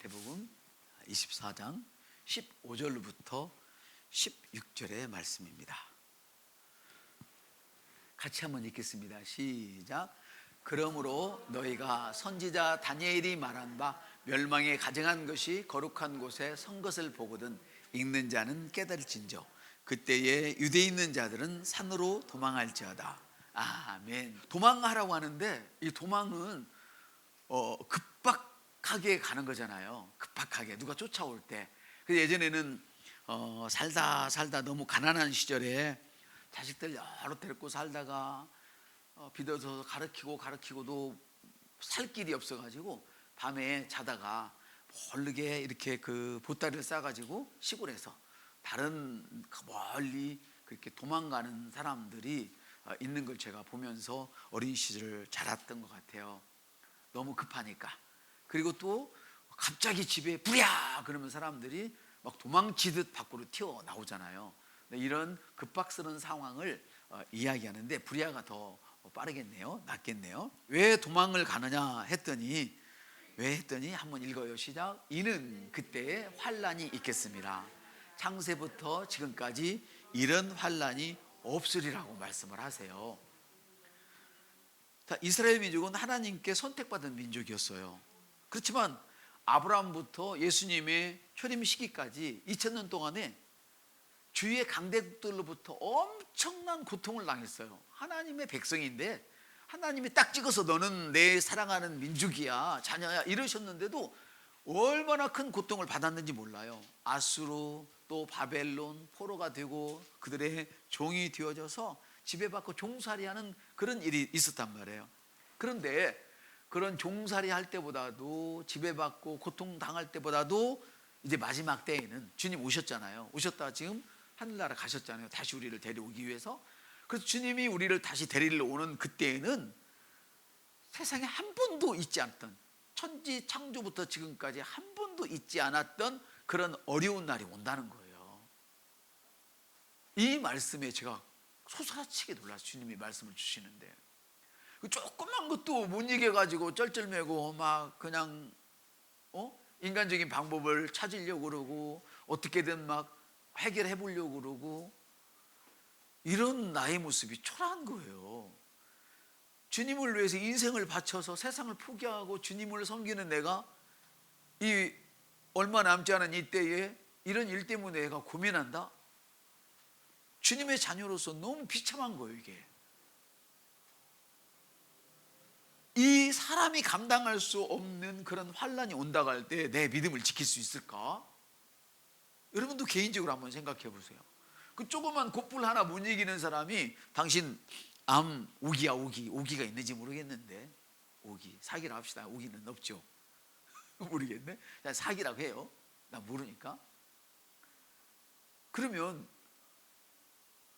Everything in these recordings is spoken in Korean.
마태복음 24장 15절부터 16절의 말씀입니다. 같이 한번 읽겠습니다. 시작. 그러므로 너희가 선지자 다니엘이 말한 바 멸망에 가증한 것이 거룩한 곳에 선 것을 보거든 읽는 자는 깨달을진저 그때에 유대에 있는 자들은 산으로 도망할지어다. 아멘. 도망하라고 하는데 이 도망은 급박하게 가는 거잖아요. 급박하게 누가 쫓아올 때. 그래서 예전에는 살다 너무 가난한 시절에 자식들 여러 데리고 살다가 빚어서 가르치고도 살 길이 없어가지고 밤에 자다가 모르게 이렇게 그 보따리를 싸가지고 시골에서 다른 멀리 그렇게 도망가는 사람들이 있는 걸 제가 보면서 어린 시절을 자랐던 것 같아요. 너무 급하니까. 그리고 또 갑자기 집에 부랴 그러면 사람들이 막 도망치듯 밖으로 튀어나오잖아요. 이런 급박스러운 상황을 이야기하는데 부랴가 더 빠르겠네요. 낫겠네요. 왜 도망을 가느냐 했더니 한번 읽어요. 시작. 이는 그때에 환란이 있겠습니다. 창세부터 지금까지 이런 환란이 없으리라고 말씀을 하세요. 이스라엘 민족은 하나님께 선택받은 민족이었어요. 그렇지만 아브라함부터 예수님의 초림 시기까지 2000년 동안에 주위의 강대국들로부터 엄청난 고통을 당했어요. 하나님의 백성인데 하나님이 딱 찍어서 너는 내 사랑하는 민족이야, 자녀야 이러셨는데도 얼마나 큰 고통을 받았는지 몰라요. 아수르 또 바벨론 포로가 되고 그들의 종이 되어져서 지배받고 종살이하는 그런 일이 있었단 말이에요. 그런데 그런 종살이 할 때보다도 지배받고 고통당할 때보다도 이제 마지막 때에는 주님 오셨잖아요. 오셨다가 지금 하늘나라 가셨잖아요. 다시 우리를 데려오기 위해서. 그래서 주님이 우리를 다시 데리러 오는 그때에는 세상에 한 번도 있지 않던, 천지 창조부터 지금까지 한 번도 있지 않았던 그런 어려운 날이 온다는 거예요. 이 말씀에 제가 소스라치게 놀라서 주님이 말씀을 주시는데 조그만 것도 못 이겨가지고 쩔쩔매고 막 그냥 인간적인 방법을 찾으려고 그러고 어떻게든 막 해결해 보려고 그러고 이런 나의 모습이 초라한 거예요. 주님을 위해서 인생을 바쳐서 세상을 포기하고 주님을 섬기는 내가 이 얼마 남지 않은 이때에 이런 일 때문에 내가 고민한다? 주님의 자녀로서 너무 비참한 거예요. 이게 이 사람이 감당할 수 없는 그런 환란이 온다고 할 때 내 믿음을 지킬 수 있을까? 여러분도 개인적으로 한번 생각해 보세요. 그 조그만 곱불 하나 못 이기는 사람이 당신 암 오기가 있는지 모르겠는데 오기 사기라 합시다. 오기는 없죠. 모르겠네. 그냥 사기라고 해요. 나 모르니까. 그러면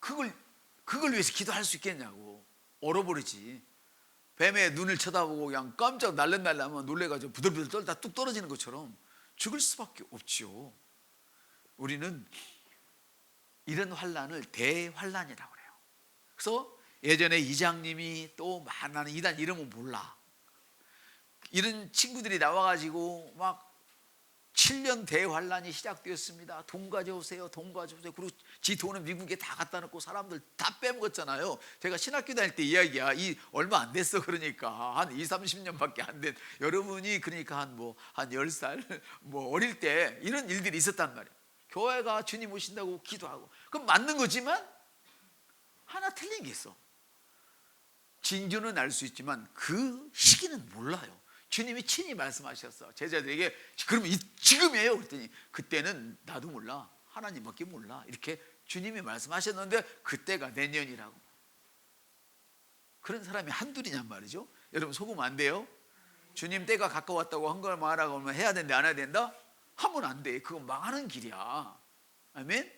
그걸 위해서 기도할 수 있겠냐고. 얼어버리지. 뱀의 눈을 쳐다보고 그냥 깜짝 날름날름하면 놀래가지고 부들부들 떨다 뚝 떨어지는 것처럼 죽을 수밖에 없죠. 우리는 이런 환란을 대환란이라고 그래요. 그래서 예전에 이장님이 또 나는 이단 이름은 몰라. 이런 친구들이 나와가지고 막 7년 대환란이 시작되었습니다. 돈 가져오세요. 그리고 지 돈은 미국에 다 갖다 놓고 사람들 다 빼먹었잖아요. 제가 신학교 다닐 때 이야기야. 얼마 안 됐어. 그러니까 한 20-30년밖에 안 된 여러분이 그러니까 한 10살 어릴 때 이런 일들이 있었단 말이에요. 교회가 주님 오신다고 기도하고 그럼 맞는 거지만 하나 틀린 게 있어. 징조는 알 수 있지만 그 시기는 몰라요. 주님이 친히 말씀하셨어. 제자들에게 그럼 지금이에요. 그랬더니 그때는 나도 몰라. 하나님밖에 몰라. 이렇게 주님이 말씀하셨는데 그때가 내년이라고. 그런 사람이 한둘이냔 말이죠. 여러분 속으면 안 돼요. 주님 때가 가까웠다고 헌금을 하라고 하면 해야 된다 안 해야 된다? 하면 안 돼. 그건 망하는 길이야. 아멘?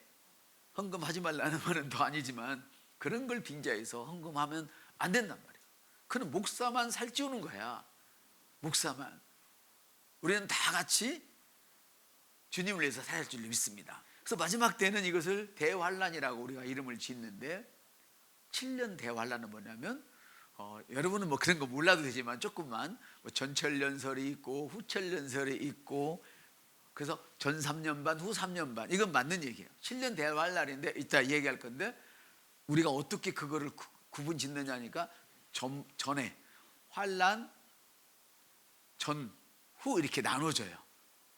헌금하지 말라는 말은 더 아니지만 그런 걸 빙자해서 헌금하면 안 된단 말이에요. 그는 목사만 살찌우는 거야. 목사만. 우리는 다 같이 주님을 위해서 살 줄 믿습니다. 그래서 마지막 때는 이것을 대환란이라고 우리가 이름을 짓는데 7년 대환란은 뭐냐면 여러분은 그런 거 몰라도 되지만 조금만 전철연설이 있고 후철연설이 있고 그래서 전 3년 반, 후 3년 반, 이건 맞는 얘기예요. 7년 대환란인데 이따 얘기할 건데, 우리가 어떻게 그거를 구분 짓느냐니까, 전에 환란, 전, 후 이렇게 나눠져요.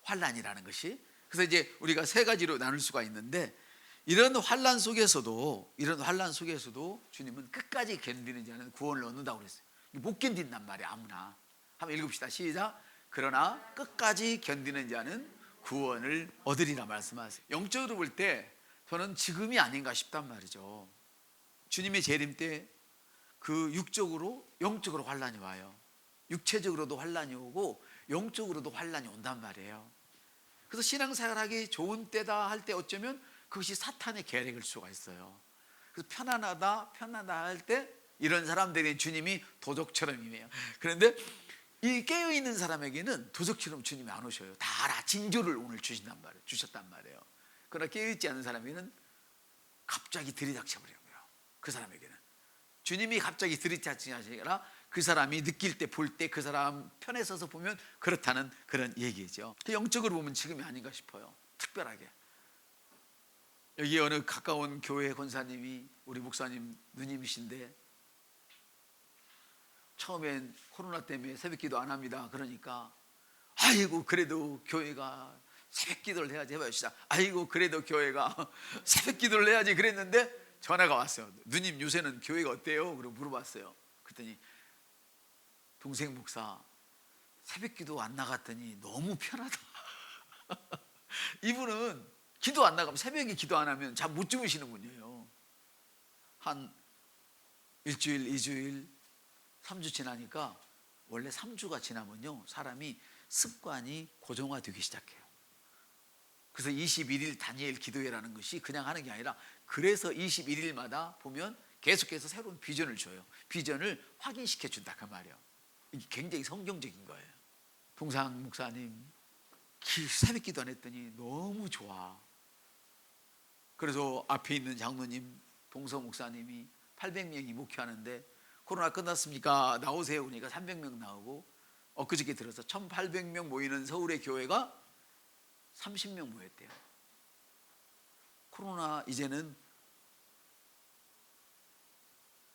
환란이라는 것이. 그래서 이제 우리가 세 가지로 나눌 수가 있는데, 이런 환란 속에서도 주님은 끝까지 견디는 자는 구원을 얻는다고 그랬어요. 못 견딘단 말이에요, 아무나. 한번 읽읍시다. 시작. 그러나 끝까지 견디는 자는 구원을 얻으리라 말씀하세요. 영적으로 볼 때 저는 지금이 아닌가 싶단 말이죠. 주님의 재림 때 그 육적으로, 영적으로 환란이 와요. 육체적으로도 환란이 오고 영적으로도 환란이 온단 말이에요. 그래서 신앙생활하기 좋은 때다 할 때 어쩌면 그것이 사탄의 계략일 수가 있어요. 그래서 편안하다 할 때 이런 사람들이 주님이 도적처럼 임해요. 그런데 이 깨어있는 사람에게는 도적처럼 주님이 안 오셔요. 다 알아. 징조를 오늘 주셨단 말이에요. 그러나 깨어있지 않은 사람에게는 갑자기 들이닥쳐 버려요. 그 사람에게는 주님이 갑자기 들이닥치지 않으시라, 그 사람이 느낄 때, 볼 때 그 사람 편에 서서 보면 그렇다는 그런 얘기죠. 영적으로 보면 지금이 아닌가 싶어요. 특별하게 여기 어느 가까운 교회 권사님이 우리 목사님 누님이신데, 처음엔 코로나 때문에 새벽기도 안 합니다. 그러니까 아이고 그래도 교회가 새벽기도를 해야지 해봐시다. 아이고 그래도 교회가 새벽기도를 해야지 그랬는데 전화가 왔어요. 누님 요새는 교회가 어때요? 그러고 물어봤어요. 그랬더니 동생 목사 새벽기도 안 나갔더니 너무 편하다. 이분은 기도 안 나가면, 새벽에 기도 안 하면 잠 못 주무시는 분이에요. 한 일주일, 2주일, 3주 지나니까, 원래 3주가 지나면요 사람이 습관이 고정화되기 시작해요. 그래서 21일 다니엘 기도회라는 것이 그냥 하는 게 아니라, 그래서 21일마다 보면 계속해서 새로운 비전을 줘요. 비전을 확인시켜 준다 그 말이에요. 이게 굉장히 성경적인 거예요. 동상 목사님 새벽 기도 안 했더니 너무 좋아. 그래서 앞에 있는 장로님 동서 목사님이 800명이 목회하는데 코로나 끝났습니까? 나오세요. 그러니까 300명 나오고, 엊그저께 들어서 1800명 모이는 서울의 교회가 30명 모였대요. 코로나 이제는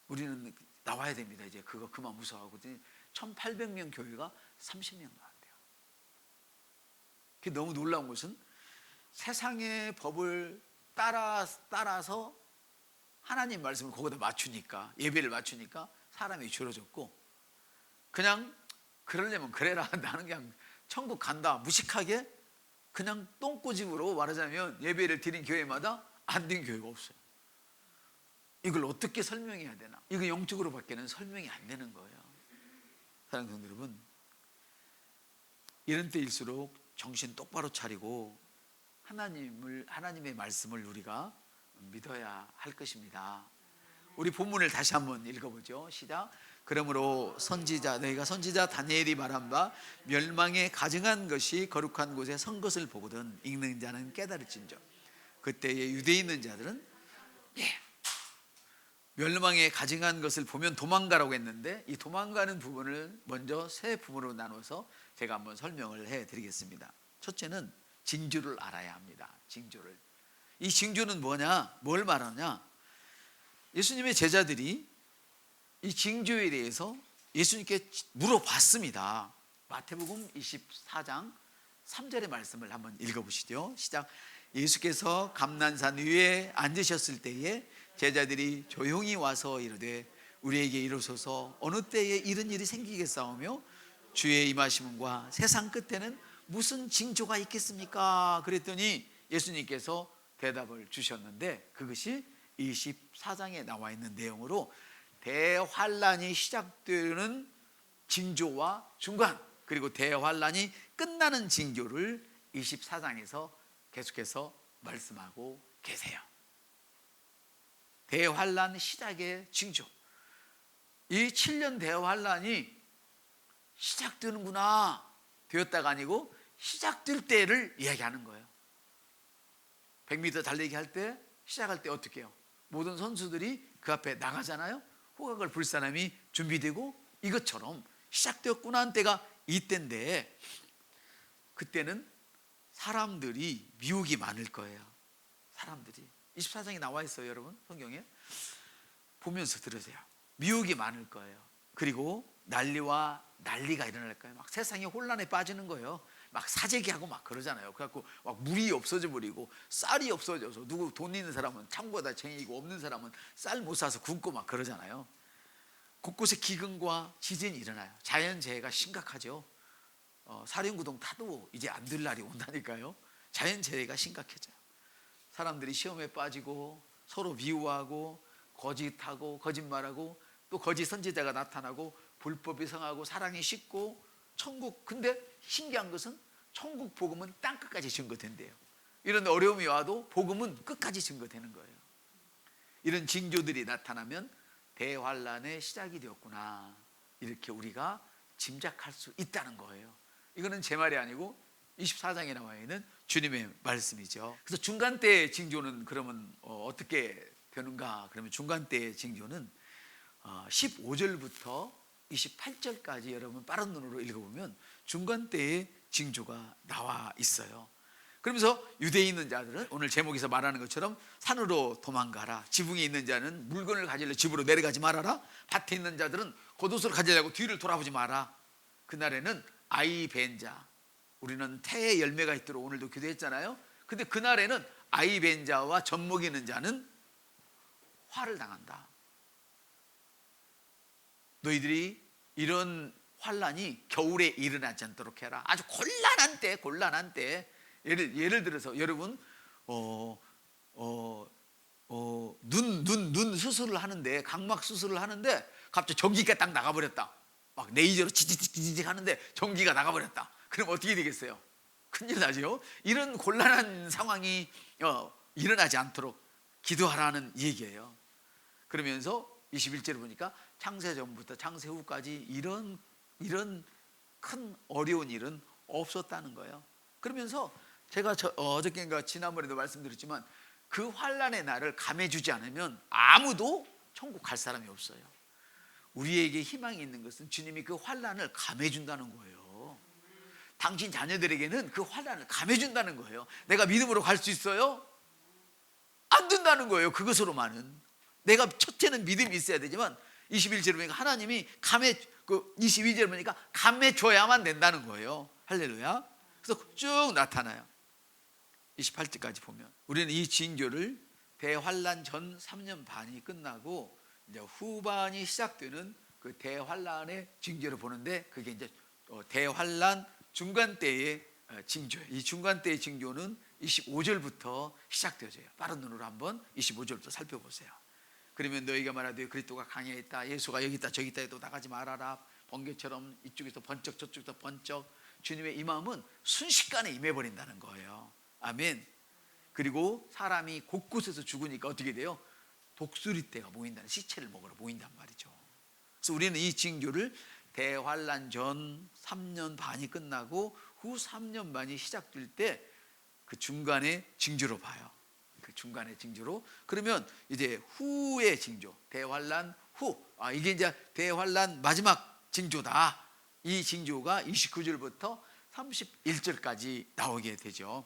우리는 나와야 됩니다. 이제 그거 그만 무서워하고 1800명 교회가 30명 나왔대요. 그게 너무 놀라운 것은 세상의 법을 따라서 하나님 말씀을 거기다 맞추니까, 예배를 맞추니까 사람이 줄어졌고, 그냥 그러려면 그래라, 나는 그냥 천국 간다 무식하게 그냥 똥꼬집으로 말하자면 예배를 드린 교회마다 안 드린 교회가 없어요. 이걸 어떻게 설명해야 되나? 이거 영적으로 밖에는 설명이 안 되는 거예요. 사랑하는 성도 여러분, 이런 때일수록 정신 똑바로 차리고 하나님의 말씀을 우리가 믿어야 할 것입니다. 우리 본문을 다시 한번 읽어보죠. 시작. 그러므로 너희가 선지자 다니엘이 말한 바 멸망에 가증한 것이 거룩한 곳에 선 것을 보거든 읽는 자는 깨달을진저. 그때에 유대에 있는 자들은 멸망에 가증한 것을 보면 도망가라고 했는데, 이 도망가는 부분을 먼저 세 부분으로 나눠서 제가 한번 설명을 해드리겠습니다. 첫째는 징조를 알아야 합니다. 징조를. 이 징조는 뭐냐? 뭘 말하냐? 예수님의 제자들이 이 징조에 대해서 예수님께 물어봤습니다. 마태복음 24장 3절의 말씀을 한번 읽어보시죠. 시작. 예수께서 감난산 위에 앉으셨을 때에 제자들이 조용히 와서 이르되 우리에게 이르소서 어느 때에 이런 일이 생기겠사오며 주의 임하심과 세상 끝에는 무슨 징조가 있겠습니까? 그랬더니 예수님께서 대답을 주셨는데, 그것이 24장에 나와 있는 내용으로 대환란이 시작되는 징조와 중간, 그리고 대환란이 끝나는 징조를 24장에서 계속해서 말씀하고 계세요. 대환란 시작의 징조, 이 7년 대환란이 시작되는구나, 되었다가 아니고 시작될 때를 이야기하는 거예요. 100m 달리기 할 때, 시작할 때 어떻게 해요? 모든 선수들이 그 앞에 나가잖아요. 호각을 불 사람이 준비되고, 이것처럼 시작되었구나 한 때가 이때인데, 그때는 사람들이 미혹이 많을 거예요. 사람들이 24장에 나와 있어요. 여러분 성경에 보면서 들으세요. 미혹이 많을 거예요. 그리고 난리와 난리가 일어날 거예요. 막 세상이 혼란에 빠지는 거예요. 막 사재기하고 막 그러잖아요. 그래갖고 막 물이 없어져 버리고 쌀이 없어져서 누구 돈 있는 사람은 창고에다 쟁이고 없는 사람은 쌀 못 사서 굶고 막 그러잖아요. 곳곳에 기근과 지진이 일어나요. 자연재해가 심각하죠. 사륜구동 타도 이제 안 될 날이 온다니까요. 자연재해가 심각해져요. 사람들이 시험에 빠지고 서로 미워하고 거짓하고 거짓말하고 또 거짓 선지자가 나타나고 불법이 성하고 사랑이 식고 천국. 근데 신기한 것은 천국 복음은 땅끝까지 증거된대요. 이런 어려움이 와도 복음은 끝까지 증거되는 거예요. 이런 징조들이 나타나면 대환란의 시작이 되었구나, 이렇게 우리가 짐작할 수 있다는 거예요. 이거는 제 말이 아니고 24장에 나와 있는 주님의 말씀이죠. 그래서 중간 때의 징조는 그러면 어떻게 되는가? 그러면 중간 때의 징조는 15절부터 28절까지 여러분 빠른 눈으로 읽어보면 중간 때의 징조가 나와 있어요. 그러면서 유대에 있는 자들은 오늘 제목에서 말하는 것처럼 산으로 도망가라, 지붕에 있는 자는 물건을 가지려 집으로 내려가지 말아라, 밭에 있는 자들은 겉옷을 가지려고 뒤를 돌아보지 마라. 그날에는 아이 벤 자, 우리는 태의 열매가 있도록 오늘도 기도했잖아요. 근데 그날에는 아이 벤 자와 젖먹이 있는 자는 화를 당한다. 너희들이 이런 환란이 겨울에 일어나지 않도록 해라. 아주 곤란한 때 예를 들어서 여러분 눈 수술을 하는데, 각막 수술을 하는데 갑자기 전기가 딱 나가버렸다. 막 레이저로 지지직 하는데 전기가 나가버렸다. 그럼 어떻게 되겠어요? 큰일 나죠. 이런 곤란한 상황이 일어나지 않도록 기도하라는 얘기예요. 그러면서 21절을 보니까 창세 전부터 창세 후까지 이런 큰 어려운 일은 없었다는 거예요. 그러면서 제가 어저께인가 지난번에도 말씀드렸지만 그 환란의 날을 감해주지 않으면 아무도 천국 갈 사람이 없어요. 우리에게 희망이 있는 것은 주님이 그 환란을 감해준다는 거예요. 당신 자녀들에게는 그 환란을 감해준다는 거예요. 내가 믿음으로 갈 수 있어요? 안 된다는 거예요. 그것으로만은. 내가 첫째는 믿음이 있어야 되지만 21절을 보니까 하나님이 22절을 보니까 감해줘야만 된다는 거예요. 할렐루야. 그래서 쭉 나타나요. 28절까지 보면 우리는 이 징조를 대환란 전 3년 반이 끝나고 이제 후반이 시작되는 그 대환란의 징조를 보는데, 그게 이제 대환란 중간 때의 징조예요. 이 중간 때의 징조는 25절부터 시작되어져요. 빠른 눈으로 한번 25절부터 살펴보세요. 그러면 너희가 말하되 그리스도가 강에 있다, 예수가 여기 있다 저기 있다 해도 나가지 말아라. 번개처럼 이쪽에서 번쩍 저쪽에서 번쩍 주님의 임함은 순식간에 임해버린다는 거예요. 아멘. 그리고 사람이 곳곳에서 죽으니까 어떻게 돼요? 독수리떼가 모인다는, 시체를 먹으러 모인단 말이죠. 그래서 우리는 이 징조를 대환란 전 3년 반이 끝나고 후 3년 반이 시작될 때 그 중간의 징조로 봐요. 그 중간의 징조로. 그러면 이제 후의 징조, 대환란 후, 이게 이제 대환란 마지막 징조다. 이 징조가 29절부터 31절까지 나오게 되죠.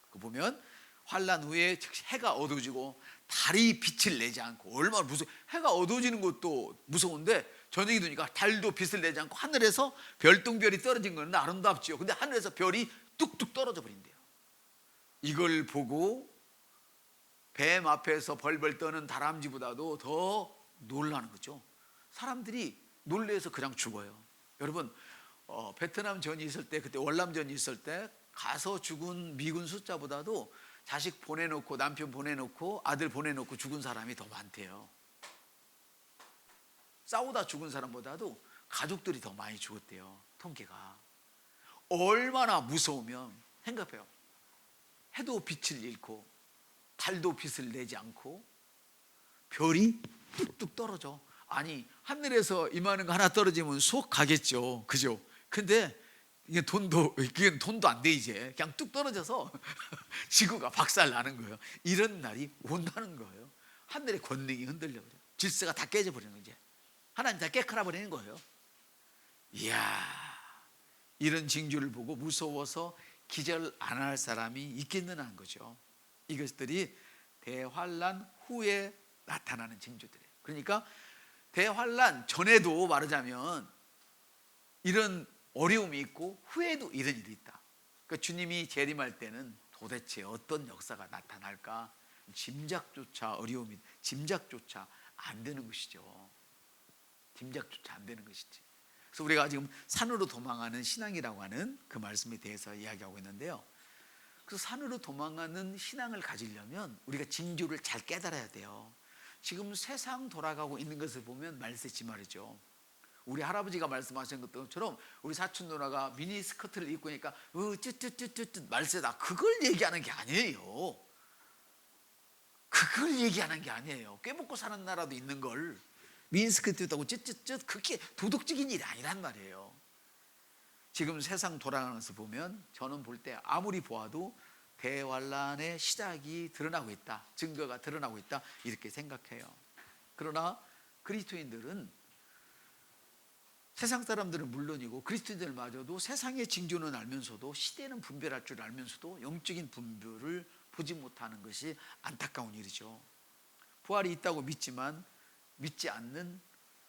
그 보면 환란 후에 해가 어두워지고 달이 빛을 내지 않고, 얼마나 무서워. 해가 어두워지는 것도 무서운데 저녁이 되니까 달도 빛을 내지 않고 하늘에서 별똥별이 떨어진 건 아름답지요. 근데 하늘에서 별이 뚝뚝 떨어져 버린대요. 이걸 보고 뱀 앞에서 벌벌 떠는 다람쥐보다도 더 놀라는 거죠. 사람들이 놀래서 그냥 죽어요. 여러분 베트남 전이 있을 때, 그때 월남전이 있을 때 가서 죽은 미군 숫자보다도 자식 보내놓고 남편 보내놓고 아들 보내놓고 죽은 사람이 더 많대요. 싸우다 죽은 사람보다도 가족들이 더 많이 죽었대요. 통계가. 얼마나 무서우면 생각해요. 해도 빛을 잃고 달도 빛을 내지 않고 별이 뚝뚝 떨어져. 아니 하늘에서 임하는 거 하나 떨어지면 속 가겠죠. 그죠? 근데 이게 그게 돈도 안 돼. 이제 그냥 뚝 떨어져서 지구가 박살 나는 거예요. 이런 날이 온다는 거예요. 하늘의 권능이 흔들려 버려. 질서가 다 깨져 버리는 거지. 하나님 다 깨끗해 버리는 거예요. 이야, 이런 징조를 보고 무서워서 기절 안 할 사람이 있겠느냐는 거죠. 이것들이 대환란 후에 나타나는 징조들이에요. 그러니까 대환란 전에도 말하자면 이런 어려움이 있고 후에도 이런 일이 있다. 그러니까 주님이 재림할 때는 도대체 어떤 역사가 나타날까 짐작조차 어려움이 짐작조차 안 되는 것이죠. 짐작조차 안 되는 것이지. 그래서 우리가 지금 산으로 도망하는 신앙이라고 하는 그 말씀에 대해서 이야기하고 있는데요. 그래서 산으로 도망하는 신앙을 가지려면 우리가 징조를 잘 깨달아야 돼요. 지금 세상 돌아가고 있는 것을 보면 말세지 말이죠. 우리 할아버지가 말씀하신 것처럼 우리 사촌 누나가 미니 스커트를 입고 있으니까 쯧쯧쯧쯧 말세다. 그걸 얘기하는 게 아니에요. 그걸 얘기하는 게 아니에요. 꿰먹고 사는 나라도 있는 걸 미니 스커트 입다고 쯧쯧쯧 그게 도덕적인 일이 아니란 말이에요. 지금 세상 돌아가는 것을 보면 저는 볼 때 아무리 보아도 대환란의 시작이 드러나고 있다. 증거가 드러나고 있다. 이렇게 생각해요. 그러나 그리스도인들은 세상 사람들은 물론이고 그리스도인들마저도 세상의 징조는 알면서도 시대는 분별할 줄 알면서도 영적인 분별을 보지 못하는 것이 안타까운 일이죠. 부활이 있다고 믿지만 믿지 않는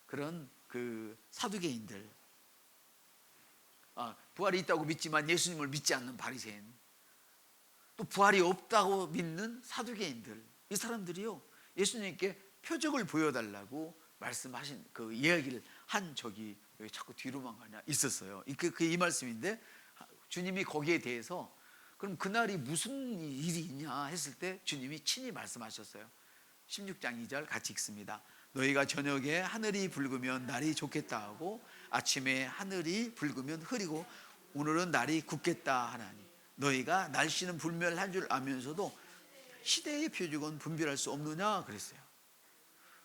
그런 그 사두개인들, 부활이 있다고 믿지만 예수님을 믿지 않는 바리새인, 또 부활이 없다고 믿는 사두개인들, 이 사람들이요 예수님께 표적을 보여달라고 말씀하신 그 이야기를 한 적이 왜 자꾸 뒤로만 가냐 있었어요. 이 말씀인데 주님이 거기에 대해서 그럼 그날이 무슨 일이 있냐 했을 때 주님이 친히 말씀하셨어요. 16장 2절 같이 읽습니다. 너희가 저녁에 하늘이 붉으면 날이 좋겠다 하고 아침에 하늘이 붉으면 흐리고 오늘은 날이 굳겠다 하나니 너희가 날씨는 불멸한 줄 알면서도 시대의 표적은 분별할 수 없느냐 그랬어요.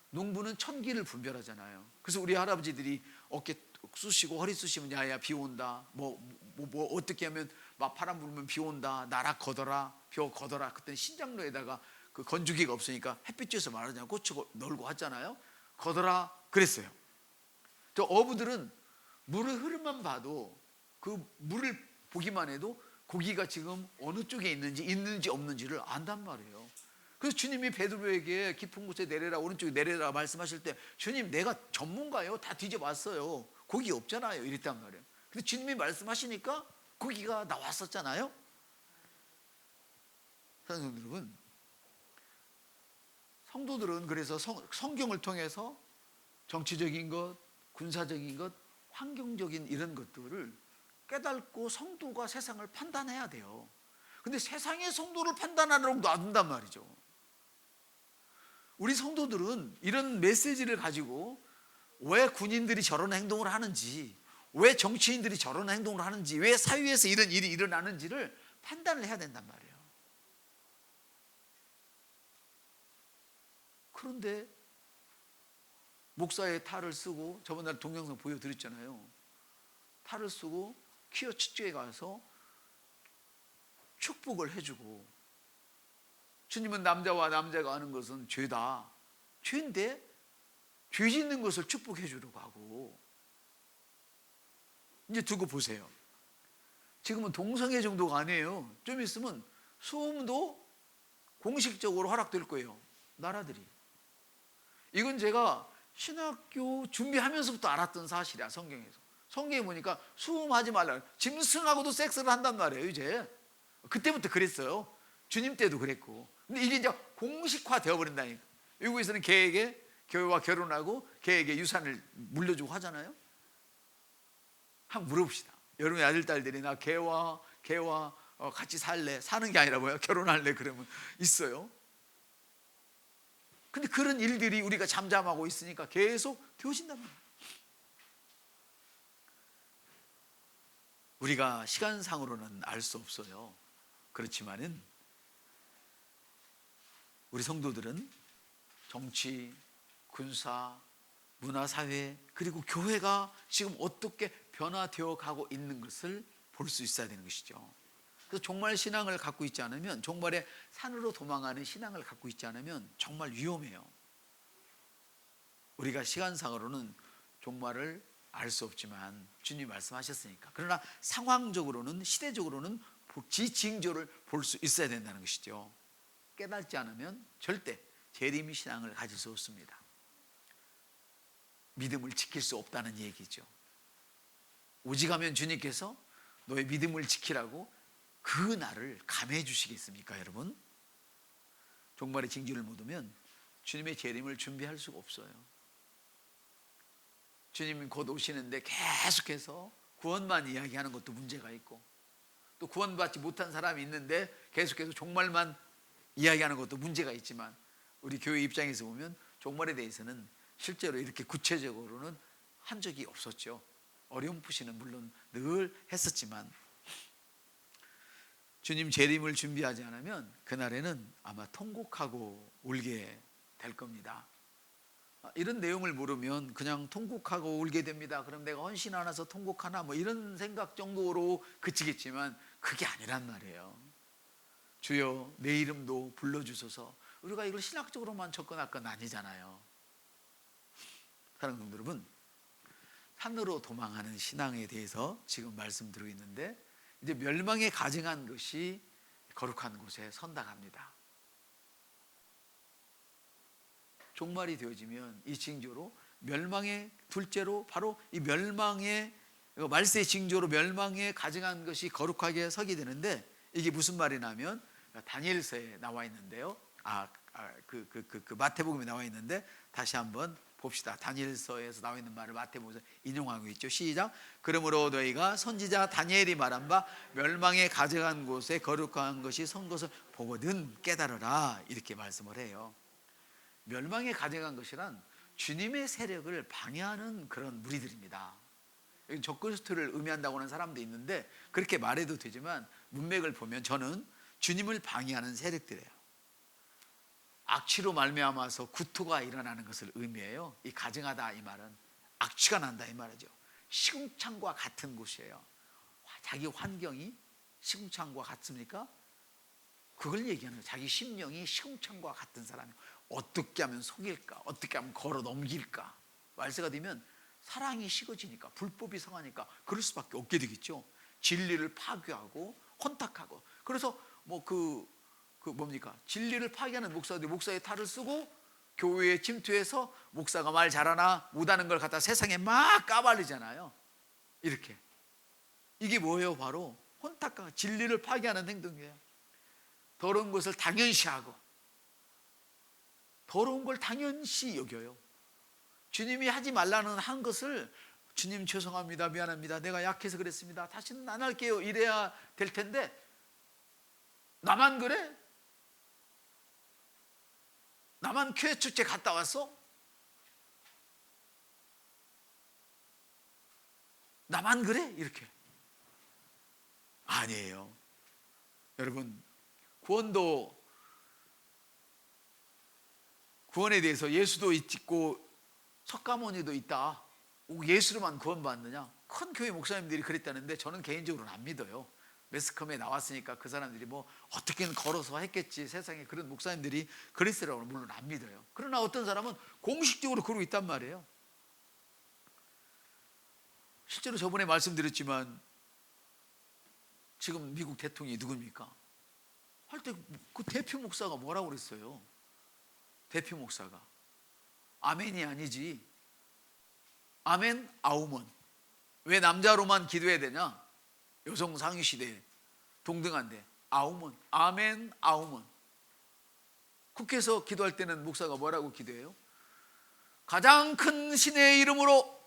농부는 천기를 분별하잖아요. 그래서 우리 할아버지들이 어깨 쑤시고 허리 쑤시면 야야 비 온다. 뭐 어떻게 하면 막 바람 불면 비 온다. 나락 걷어라. 벼 걷어라. 그때는 신장로에다가 그 건조기가 없으니까 햇빛 쬐서 말하자면 고추 널고 하잖아요. 걷어라 그랬어요. 저 어부들은 물의 흐름만 봐도 그 물을 보기만 해도 고기가 지금 어느 쪽에 있는지 없는지를 안단 말이에요. 그래서 주님이 베드로에게 깊은 곳에 내려라 오른쪽에 내려라 말씀하실 때 주님 내가 전문가예요. 다 뒤져봤어요. 고기 없잖아요. 이랬단 말이에요. 근데 주님이 말씀하시니까 고기가 나왔었잖아요. 사랑하는 여러분, 성도들은 그래서 성경을 통해서 정치적인 것, 군사적인 것, 환경적인 이런 것들을 깨닫고 성도가 세상을 판단해야 돼요. 근데 세상의 성도를 판단하려고 놔둔단 말이죠. 우리 성도들은 이런 메시지를 가지고 왜 군인들이 저런 행동을 하는지, 왜 정치인들이 저런 행동을 하는지, 왜 사회에서 이런 일이 일어나는지를 판단을 해야 된단 말이에요. 그런데 목사의 탈을 쓰고 저번에 동영상 보여드렸잖아요. 탈을 쓰고 퀴어 축제에 가서 축복을 해주고 주님은 남자와 남자가 하는 것은 죄다. 죄인데 죄 짓는 것을 축복해 주려고 하고 이제 두고 보세요. 지금은 동성애 정도가 아니에요. 좀 있으면 수음도 공식적으로 허락될 거예요. 나라들이. 이건 제가 신학교 준비하면서부터 알았던 사실이야. 성경에서. 성경에 보니까 수음하지 말라. 짐승하고도 섹스를 한단 말이에요. 이제 그때부터 그랬어요. 주님 때도 그랬고. 근데 이게 이제 공식화 되어버린다니까. 외국에서는 개에게 교회와 결혼하고 개에게 유산을 물려주고 하잖아요. 한번 물어봅시다. 여러분의 아들 딸들이 나 개와 같이 살래. 사는 게 아니라 뭐야 결혼할래 그러면 있어요. 근데 그런 일들이 우리가 잠잠하고 있으니까 계속 되어진단 말이에요. 우리가 시간상으로는 알 수 없어요. 그렇지만은 우리 성도들은 정치, 군사, 문화사회 그리고 교회가 지금 어떻게 변화되어 가고 있는 것을 볼 수 있어야 되는 것이죠. 그래서 종말 신앙을 갖고 있지 않으면 종말의 산으로 도망가는 신앙을 갖고 있지 않으면 정말 위험해요. 우리가 시간상으로는 종말을 알 수 없지만 주님이 말씀하셨으니까. 그러나 상황적으로는 시대적으로는 지 징조를 볼 수 있어야 된다는 것이죠. 깨닫지 않으면 절대 재림 신앙을 가질 수 없습니다. 믿음을 지킬 수 없다는 얘기죠. 오직하면 주님께서 너의 믿음을 지키라고 그 날을 감해 주시겠습니까, 여러분? 종말의 징조를 못 오면 주님의 재림을 준비할 수가 없어요. 주님이 곧 오시는데 계속해서 구원만 이야기하는 것도 문제가 있고, 또 구원받지 못한 사람이 있는데 계속해서 종말만 이야기하는 것도 문제가 있지만, 우리 교회 입장에서 보면 종말에 대해서는 실제로 이렇게 구체적으로는 한 적이 없었죠. 어렴풋이는 물론 늘 했었지만, 주님 재림을 준비하지 않으면 그날에는 아마 통곡하고 울게 될 겁니다. 이런 내용을 모르면 그냥 통곡하고 울게 됩니다. 그럼 내가 헌신 안 해서 통곡하나, 뭐 이런 생각 정도로 그치겠지만 그게 아니란 말이에요. 주여 내 이름도 불러주소서. 우리가 이걸 신학적으로만 접근할 건 아니잖아요. 사랑하는 성도 여러분, 산으로 도망하는 신앙에 대해서 지금 말씀드리고 있는데, 이제 멸망에 가증한 것이 거룩한 곳에 선다 합니다. 종말이 되어지면 이 징조로 멸망의, 둘째로 바로 이 멸망의 말세의 징조로 멸망에 가증한 것이 거룩하게 서게 되는데, 이게 무슨 말이냐면 다니엘서에 나와 있는데요. 마태복음에 나와 있는데, 다시 한번 봅시다. 다니엘서에서 나와 있는 말을 마태복음에서 인용하고 있죠. 시작. 그러므로 너희가 선지자 다니엘이 말한 바 멸망에 가증한 곳에 거룩한 것이 선 것을 보거든 깨달으라, 이렇게 말씀을 해요. 멸망에 가증한 것이란 주님의 세력을 방해하는 그런 무리들입니다. 여기 적그리스도를 의미한다고 하는 사람도 있는데 그렇게 말해도 되지만 문맥을 보면 저는 주님을 방해하는 세력들이에요. 악취로 말미암아서 구토가 일어나는 것을 의미해요. 이 가증하다 이 말은 악취가 난다 이 말이죠. 시궁창과 같은 곳이에요. 자기 환경이 시궁창과 같습니까? 그걸 얘기하는 거예요. 자기 심령이 시궁창과 같은 사람이 어떻게 하면 속일까, 어떻게 하면 걸어 넘길까. 말세가 되면 사랑이 식어지니까, 불법이 성하니까 그럴 수밖에 없게 되겠죠. 진리를 파괴하고 혼탁하고. 그래서 뭡니까? 진리를 파괴하는 목사들이 목사의 탈을 쓰고 교회에 침투해서 목사가 말 잘하나 못하는 걸 갖다 세상에 막 까발리잖아요. 이렇게. 이게 뭐예요? 바로 혼탁하고 진리를 파괴하는 행동이에요. 더러운 것을 당연시하고 더러운 걸 당연시 여겨요. 주님이 하지 말라는 한 것을 주님 죄송합니다, 미안합니다, 내가 약해서 그랬습니다, 다시는 안 할게요, 이래야 될 텐데 나만 그래? 나만 교회 축제 갔다 왔어? 나만 그래? 이렇게. 아니에요. 여러분, 구원에 대해서 예수도 있고 석가모니도 있다. 예수로만 구원받느냐? 큰 교회 목사님들이 그랬다는데 저는 개인적으로는 안 믿어요. 매스컴에 나왔으니까 그 사람들이 뭐 어떻게든 걸어서 했겠지, 세상에 그런 목사님들이 그랬으라고는 물론 안 믿어요. 그러나 어떤 사람은 공식적으로 그러고 있단 말이에요. 실제로 저번에 말씀드렸지만 지금 미국 대통령이 누굽니까? 할 때 그 대표 목사가 뭐라고 그랬어요? 대표 목사가 아멘이 아니지, 아멘 아우먼. 왜 남자로만 기도해야 되냐? 여성 상위 시대에 동등한데 아우먼, 아멘 아우먼. 국회에서 기도할 때는 목사가 뭐라고 기도해요? 가장 큰 신의 이름으로,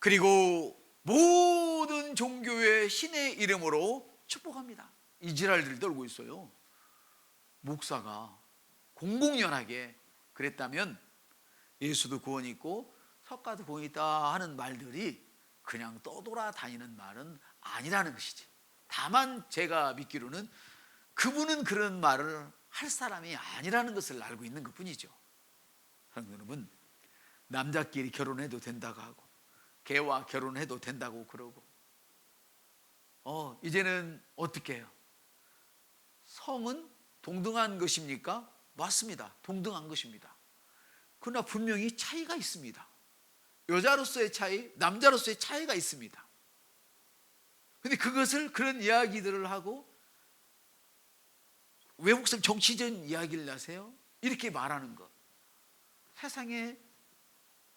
그리고 모든 종교의 신의 이름으로 축복합니다. 이 지랄들 떨고 있어요. 목사가 공공연하게 그랬다면 예수도 구원이 있고 석가도 구원이 있다 하는 말들이 그냥 떠돌아다니는 말은 아니라는 것이지. 다만 제가 믿기로는 그분은 그런 말을 할 사람이 아니라는 것을 알고 있는 것뿐이죠. 여러분, 남자끼리 결혼해도 된다고 하고 개와 결혼해도 된다고 그러고 이제는 어떻게 해요? 성은 동등한 것입니까? 맞습니다. 동등한 것입니다. 그러나 분명히 차이가 있습니다. 여자로서의 차이, 남자로서의 차이가 있습니다. 근데 그것을 그런 이야기들을 하고 외국성 정치적인 이야기를 하세요. 이렇게 말하는 것. 세상에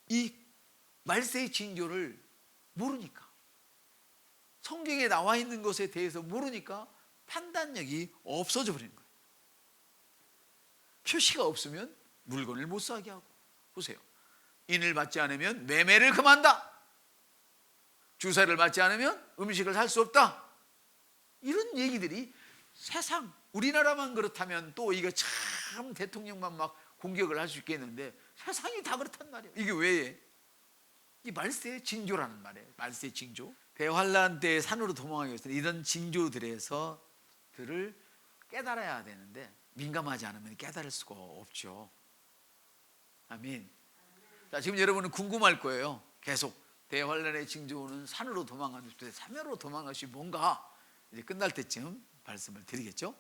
이 말세의 징조를 모르니까, 성경에 나와 있는 것에 대해서 모르니까 판단력이 없어져 버리는 거예요. 표시가 없으면 물건을 못 사게 하고, 보세요. 인을 받지 않으면 매매를 금한다. 주사를 맞지 않으면 음식을 살 수 없다. 이런 얘기들이 세상, 우리나라만 그렇다면 또 이거 참 대통령만 막 공격을 할 수 있겠는데 세상이 다 그렇단 말이에요. 이게 왜? 이 말세의 징조라는 말이에요. 말세의 징조. 대환란 때 산으로 도망하기 위해서 이런 징조들에서 들을 깨달아야 되는데 민감하지 않으면 깨달을 수가 없죠. 아멘. 자, 지금 여러분은 궁금할 거예요. 계속 대환란의 징조는 산으로 도망가는 데 산으로 도망간 것이 뭔가 이제 끝날 때쯤 말씀을 드리겠죠.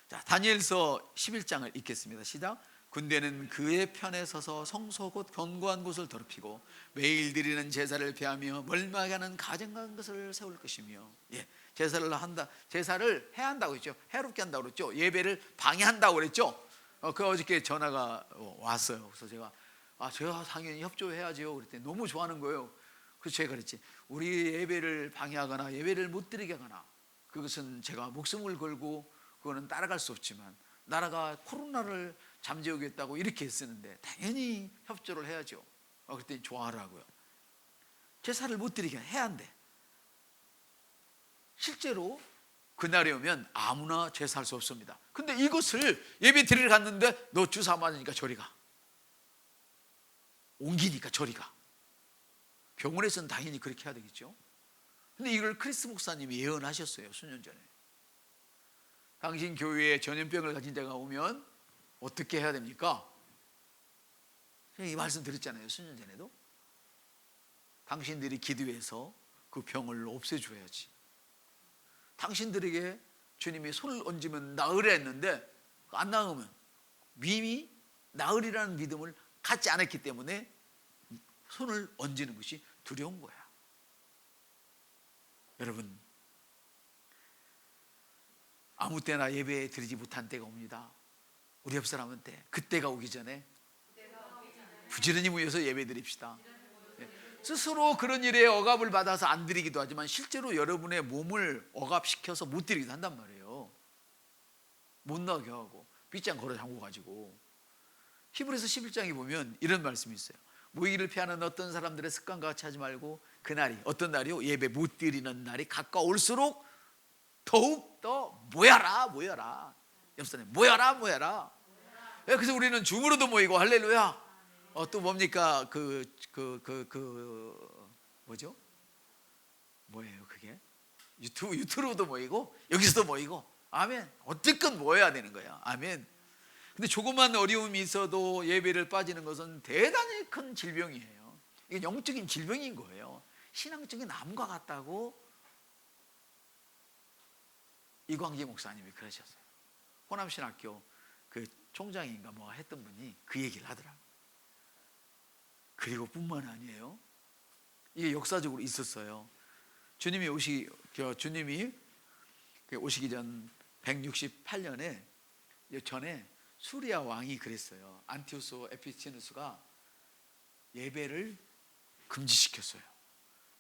자, 다니엘서 11장을 읽겠습니다. 시작. 군대는 그의 편에 서서 성소 곧 견고한 곳을 더럽히고 매일 드리는 제사를 폐하며 멀쩡하게 하는 가증한 것을 세울 것이며, 예, 제사를 해야 한다고 했죠. 해롭게 한다고 그랬죠. 예배를 방해한다고 그랬죠. 그 어저께 전화가 왔어요. 그래서 제가 당연히 협조해야죠. 그랬더니 너무 좋아하는 거예요. 그래서 제가 그랬지, 우리 예배를 방해하거나 예배를 못 드리게 하거나 그것은 제가 목숨을 걸고 그거는 따라갈 수 없지만 나라가 코로나를 잠재우겠다고 이렇게 했었는데 당연히 협조를 해야죠. 그랬더니 좋아하라고요. 제사를 못 드리게 해야 한대. 실제로 그날이 오면 아무나 제사할 수 없습니다. 근데 이것을 예배 드리러 갔는데 너 주사 맞으니까 저리 가, 옮기니까 저리 가. 병원에서는 당연히 그렇게 해야 되겠죠. 근데 이걸 크리스 목사님이 예언하셨어요. 수년 전에. 당신 교회에 전염병을 가진 자가 오면 어떻게 해야 됩니까? 이 말씀 드렸잖아요. 수년 전에도. 당신들이 기도해서 그 병을 없애줘야지. 당신들에게 주님이 손을 얹으면 나으려 했는데 안 나으면 이미 나으리라는 믿음을 갖지 않았기 때문에 손을 얹는 것이 두려운 거야. 여러분, 아무 때나 예배 드리지 못한 때가 옵니다. 우리 옆 사람한테 그때가 오기 전에 부지런히 모여서 예배 드립시다. 스스로 그런 일에 억압을 받아서 안 드리기도 하지만 실제로 여러분의 몸을 억압시켜서 못 드리기도 한단 말이에요. 못 나게 하고 빗장 걸어 잠궈 가지고. 히브리서 11장에 보면 이런 말씀이 있어요. 모이기를 피하는 어떤 사람들의 습관과 같이 하지 말고 그날이 어떤 날이요? 예배 못 드리는 날이 가까울수록 더욱 더 모여라. 옆사람 모여라. 그래서 우리는 줌으로도 모이고 할렐루야. 또 뭡니까? 뭐죠? 뭐예요 그게? 유튜브도 모이고 여기서도 모이고. 아멘. 어쨌건 모여야 되는 거야. 아멘. 근데 조그만 어려움이 있어도 예배를 빠지는 것은 대단히 큰 질병이에요. 이게 영적인 질병인 거예요. 신앙적인 암과 같다고 이광재 목사님이 그러셨어요. 호남신학교 그 총장인가 뭐 했던 분이 그 얘기를 하더라고요. 그리고 뿐만 아니에요. 이게 역사적으로 있었어요. 주님이 오시기 전 168년에 전에 수리아 왕이 그랬어요. 안티오스 에피치누스가 예배를 금지시켰어요.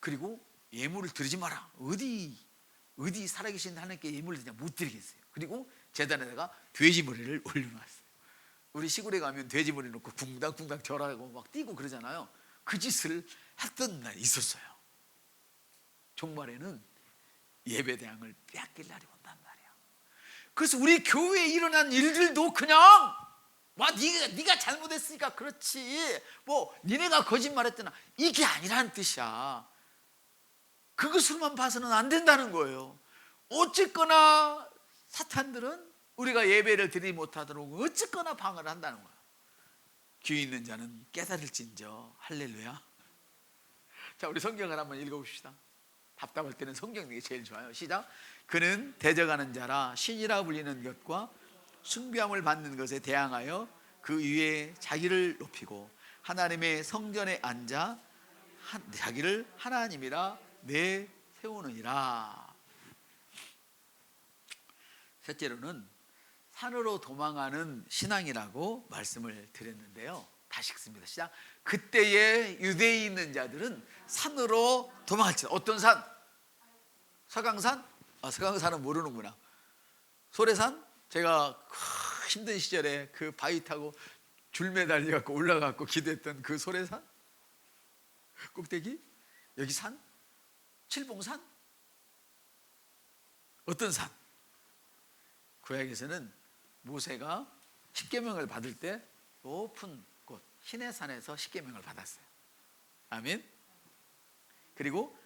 그리고 예물을 드리지 마라. 어디 살아계신 하나님께 예물을 드냐, 못 드리겠어요. 그리고 제단에다가 돼지 머리를 올려놨어요. 우리 시골에 가면 돼지 머리 놓고 쿵당쿵당 절하고 막 뛰고 그러잖아요. 그 짓을 했던 날이 있었어요. 종말에는 예배 대항을 빼앗길 날이 온단 말이에요. 그래서 우리 교회에 일어난 일들도 그냥 네가 잘못했으니까 그렇지, 뭐 니네가 거짓말했더나, 이게 아니라는 뜻이야. 그것으로만 봐서는 안 된다는 거예요. 어쨌거나 사탄들은 우리가 예배를 드리지 못하도록 어쨌거나 방어를 한다는 거야. 귀 있는 자는 깨달을진저. 할렐루야. 자, 우리 성경을 한번 읽어봅시다. 답답할 때는 성경 읽는 게 제일 좋아요. 시작. 그는 대적하는 자라 신이라 불리는 것과 숭배함을 받는 것에 대항하여 그 위에 자기를 높이고 하나님의 성전에 앉아 자기를 하나님이라 내세우느니라. 첫째로는 산으로 도망하는 신앙이라고 말씀을 드렸는데요. 다시 읽습니다. 시작. 그때의 유대에 있는 자들은 산으로 도망할지. 어떤 산? 서강산? 서강산은 모르는구나. 소래산? 제가 힘든 시절에 그 바위 타고 줄 매달려 갖고 올라가고 기도했던 그 소래산? 꼭대기? 여기 산? 칠봉산? 어떤 산? 구약에서는 모세가 십계명을 받을 때 높은 곳 시내산에서 십계명을 받았어요. 아멘. 그리고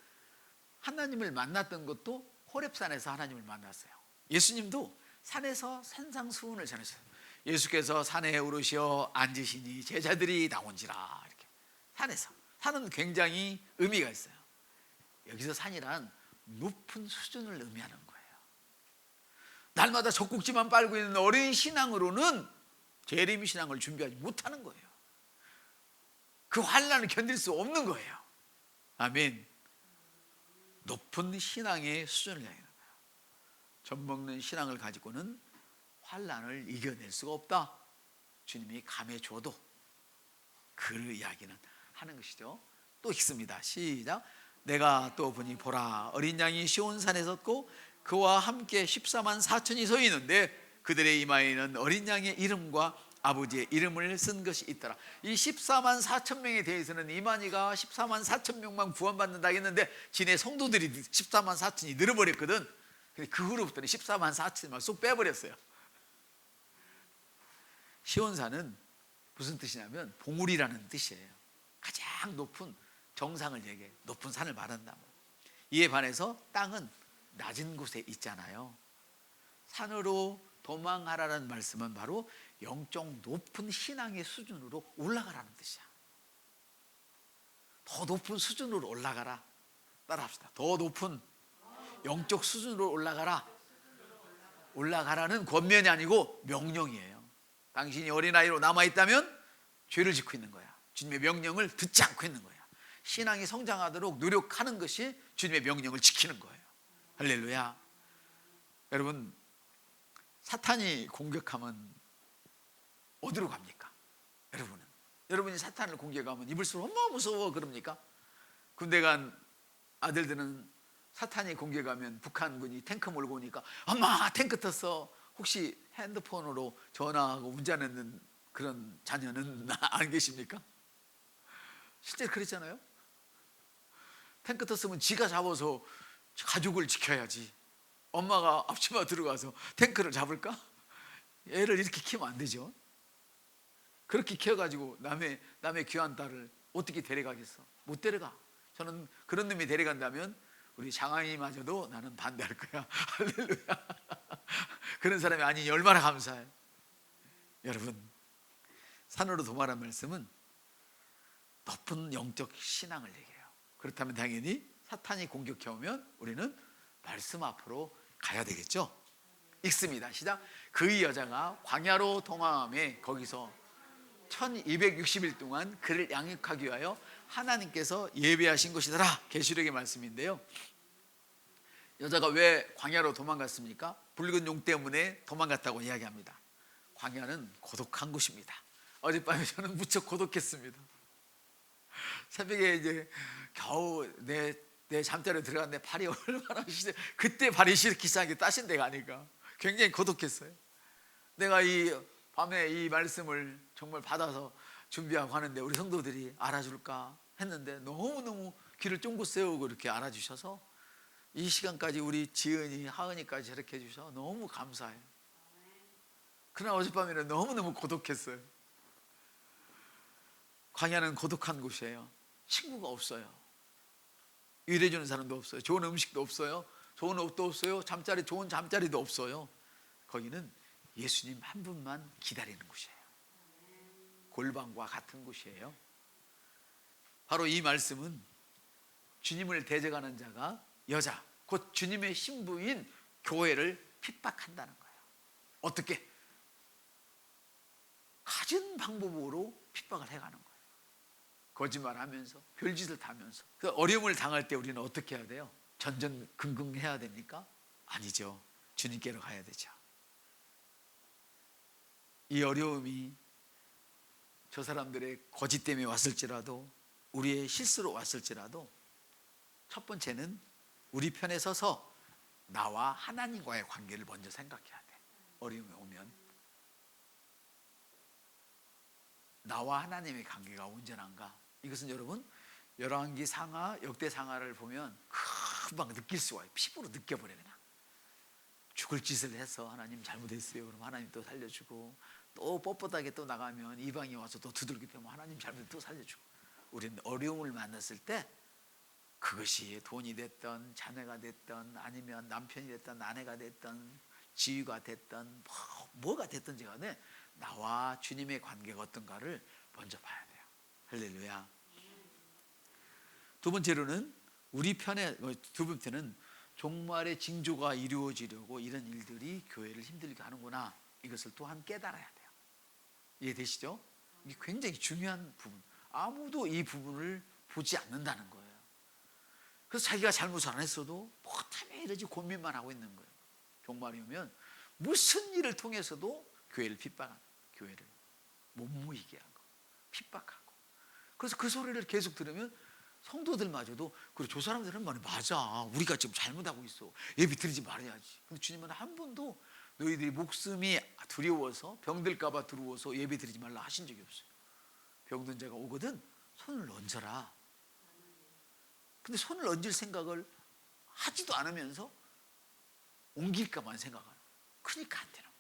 하나님을 만났던 것도 호렙산에서 하나님을 만났어요. 예수님도 산에서 산상수훈을 전했어요. 예수께서 산에 오르시어 앉으시니 제자들이 나온지라. 이렇게 산에서. 산은 굉장히 의미가 있어요. 여기서 산이란 높은 수준을 의미하는 거예요. 날마다 젖꼭지만 빨고 있는 어린 신앙으로는 재림 신앙을 준비하지 못하는 거예요. 그 환난을 견딜 수 없는 거예요. 아멘. 높은 신앙의 수준을 이야기하는 거예요. 젖먹는 신앙을 가지고는 환난을 이겨낼 수가 없다. 주님이 감해 줘도 그 이야기는 하는 것이죠. 또 읽습니다. 시작. 내가 또 보니 보라 어린 양이 시온산에 섰고 그와 함께 14만 4천이 서 있는데 그들의 이마에는 어린 양의 이름과 아버지의 이름을 쓴 것이 있더라. 이 14만 4천 명에 대해서는 이만희가 14만 4천 명만 구원받는다 했는데 지네 성도들이 14만 4천이 늘어버렸거든. 그 후로부터는 14만 4천만 쏙 빼버렸어요. 시온산은 무슨 뜻이냐면 봉우리라는 뜻이에요. 가장 높은 정상을 얘기해. 높은 산을 말한다. 이에 반해서 땅은 낮은 곳에 있잖아요. 산으로 도망하라는 말씀은 바로 영적 높은 신앙의 수준으로 올라가라는 뜻이야. 더 높은 수준으로 올라가라. 따라합시다. 더 높은 영적 수준으로 올라가라. 올라가라는 권면이 아니고 명령이에요. 당신이 어린아이로 남아있다면 죄를 짓고 있는 거야. 주님의 명령을 듣지 않고 있는 거야. 신앙이 성장하도록 노력하는 것이 주님의 명령을 지키는 거예요. 할렐루야. 여러분, 사탄이 공격하면 어디로 갑니까? 여러분이 사탄을 공격하면 입을수록 엄마 무서워 그럽니까? 군대 간 아들들은 사탄이 공격하면 북한군이 탱크 몰고 오니까 엄마 탱크 탔어. 혹시 핸드폰으로 전화하고 운전하는 그런 자녀는 안 계십니까? 실제로 그랬잖아요. 탱크 탔으면 지가 잡아서 가족을 지켜야지. 엄마가 앞치마 들어가서 탱크를 잡을까? 애를 이렇게 키우면 안 되죠. 그렇게 키워가지고 남의 귀한 딸을 어떻게 데려가겠어? 못 데려가. 저는 그런 놈이 데려간다면 우리 장아이마저도 나는 반대할 거야. 할렐루야. 그런 사람이 아니니 얼마나 감사해. 여러분, 산으로 도말한 말씀은 높은 영적 신앙을 얘기해요. 그렇다면 당연히 사탄이 공격해 오면 우리는 말씀 앞으로 가야 되겠죠. 읽습니다. 시작. 그 여자가 광야로 동함에 거기서 1260일 동안 그를 양육하기 위하여 하나님께서 예배하신 것이더라. 계시록의 말씀인데요. 여자가 왜 광야로 도망갔습니까? 붉은 용 때문에 도망갔다고 이야기합니다. 광야는 고독한 곳입니다. 어젯밤에 저는 무척 고독했습니다. 새벽에 이제 겨우 내 잠자리에 들어갔는데 발이 얼마나 시려. 그때 발이 시리기 시작한 게 따신 데가 아닐까. 굉장히 고독했어요. 내가 이 밤에 이 말씀을 정말 받아서 준비하고 하는데 우리 성도들이 알아줄까 했는데 너무너무 귀를 쫑긋 세우고 이렇게 알아주셔서 이 시간까지 우리 지은이, 하은이까지 저렇게 해주셔서 너무 감사해요. 그러나 어젯밤에는 너무너무 고독했어요. 광야는 고독한 곳이에요. 친구가 없어요. 일해주는 사람도 없어요. 좋은 음식도 없어요. 좋은 옷도 없어요. 좋은 잠자리도 없어요. 거기는 예수님 한 분만 기다리는 곳이에요. 골방과 같은 곳이에요. 바로 이 말씀은 주님을 대적하는 자가 여자, 곧 주님의 신부인 교회를 핍박한다는 거예요. 어떻게? 가진 방법으로 핍박을 해가는 거예요. 거짓말하면서 별짓을 다 하면서. 그 어려움을 당할 때 우리는 어떻게 해야 돼요? 전전긍긍해야 됩니까? 아니죠. 주님께로 가야 되죠. 이 어려움이 저 사람들의 거짓 때문에 왔을지라도, 우리의 실수로 왔을지라도, 첫 번째는 우리 편에 서서 나와 하나님과의 관계를 먼저 생각해야 돼. 어려움이 오면 나와 하나님의 관계가 온전한가? 이것은 여러분 열왕기 상하, 역대 상하를 보면 금방 느낄 수가 있어요. 피부로 느껴버려. 그냥 죽을 짓을 해서 하나님 잘못했어요. 그럼 하나님 또 살려주고, 또 뻣뻣하게 또 나가면 이방이 와서 또 두들겨 패면 하나님 잘못해 또 살려주고. 우리는 어려움을 만났을 때 그것이 돈이 됐던, 자녀가 됐던, 아니면 남편이 됐던, 아내가 됐던, 지위가 됐던, 뭐가 됐든지 간에 나와 주님의 관계가 어떤가를 먼저 봐야 돼요. 할렐루야. 두 번째로는 우리 편에, 두 번째는 종말의 징조가 이루어지려고 이런 일들이 교회를 힘들게 하는구나. 이것을 또한 깨달아야 돼요. 이해되시죠? 이게 굉장히 중요한 부분. 아무도 이 부분을 보지 않는다는 거예요. 그래서 자기가 잘못을 안 했어도 뭐 때문에 이러지 고민만 하고 있는 거예요. 종말이 오면 무슨 일을 통해서도 교회를 핍박하고, 교회를 못 모이게 하고 핍박하고. 그래서 그 소리를 계속 들으면 성도들마저도, 그래 저 사람들은 말이 맞아, 우리가 지금 잘못하고 있어, 예배 드리지 말아야지. 근데 주님은 한 번도 너희들이 목숨이 두려워서, 병들까 봐 두려워서 예배 드리지 말라 하신 적이 없어요. 병든 자가 오거든 손을 얹어라. 근데 손을 얹을 생각을 하지도 않으면서 옮길까만 생각하는, 그러니까 안 되는 거예요.